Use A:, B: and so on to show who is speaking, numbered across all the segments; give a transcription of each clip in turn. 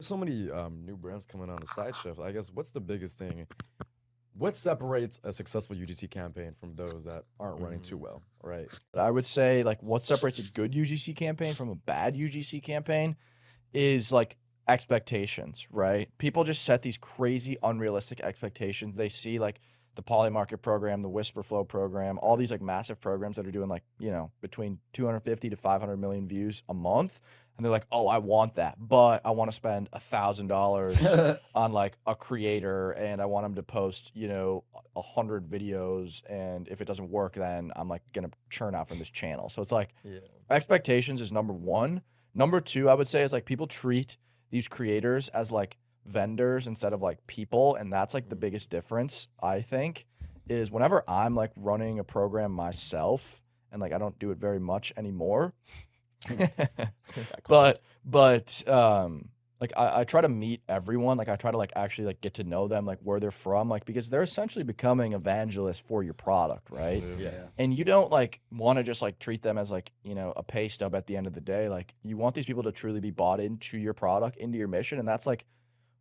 A: So many new brands coming on the SideShift. I guess what's the biggest thing? What separates a successful UGC campaign from those that aren't running too well, right?
B: I would say like what separates a good UGC campaign from a bad UGC campaign is like expectations, right? People just set these crazy unrealistic expectations. They see like the Poly Market program, the Whisper Flow program, all these like massive programs that are doing like, you know, between 250 to 500 million views a month. And they're like, oh, I want that, but I want to spend $1,000 on like a creator and I want him to post, you know, 100 videos. And if it doesn't work, then I'm like going to churn out from this channel. So it's like expectations is number one. Number two, I would say is like people treat these creators as like vendors instead of like people. And that's like the biggest difference, I think, is whenever I'm like running a program myself and like I don't do it very much anymore. but like I try to meet everyone. Like I try to like actually like get to know them, like where they're from, like because they're essentially becoming evangelists for your product, right?
C: Yeah.
B: And you don't like want to just like treat them as like, you know, a pay stub at the end of the day. Like you want these people to truly be bought into your product, into your mission. And that's like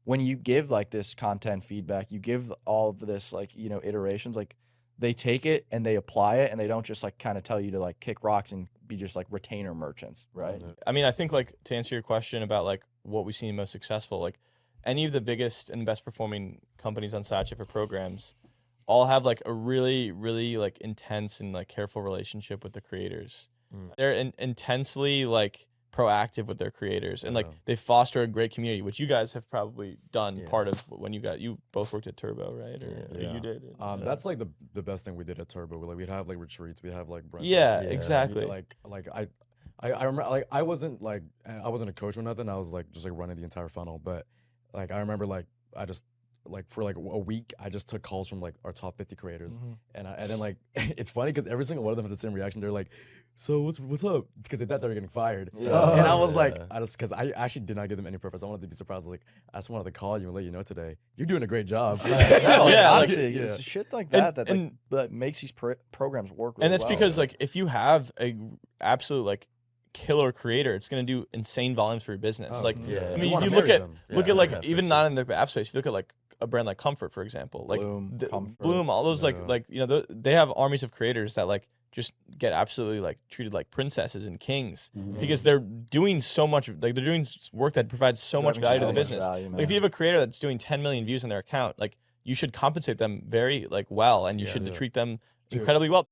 B: when you give like this content feedback, you give all of this like, you know, iterations, like they take it and they apply it and they don't just like kind of tell you to like kick rocks and be just like retainer merchants, right?
C: I mean, I think like to answer your question about like what we've seen most successful, like any of the biggest and best performing companies on SideShift or programs all have like a really, really like intense and like careful relationship with the creators. They're intensely like proactive with their creators and like they foster a great community, which you guys have probably done part of when you both worked at Turbo, right? Or you did.
A: That's like the best thing we did at Turbo. Like we'd have like retreats, we have like brunches.
C: Yeah, exactly.
A: I remember like I wasn't a coach or nothing. I was like just like running the entire funnel, but like I remember like I just like for like a week I just took calls from like our top 50 creators and then like it's funny because every single one of them had the same reaction. They're like, so what's up? Because they thought they were getting fired. And I was like, because I actually did not give them any purpose. I wanted to be surprised. Like I just wanted to call you and let you know today you're doing a great job.
B: Honestly, it's shit like that that makes these programs work really
C: and that's
B: well.
C: because like if you have a absolute like killer creator, it's going to do insane volumes for your business. I mean, if you look at like even not in the app space, if you look at like a brand like Comfort, for example, like Bloom, all those like you know they have armies of creators that like just get absolutely like treated like princesses and kings because they're doing so much, like they're doing work that provides so much value to the business. Like if you have a creator that's doing 10 million views on their account, like you should compensate them very like well and you should treat them incredibly well.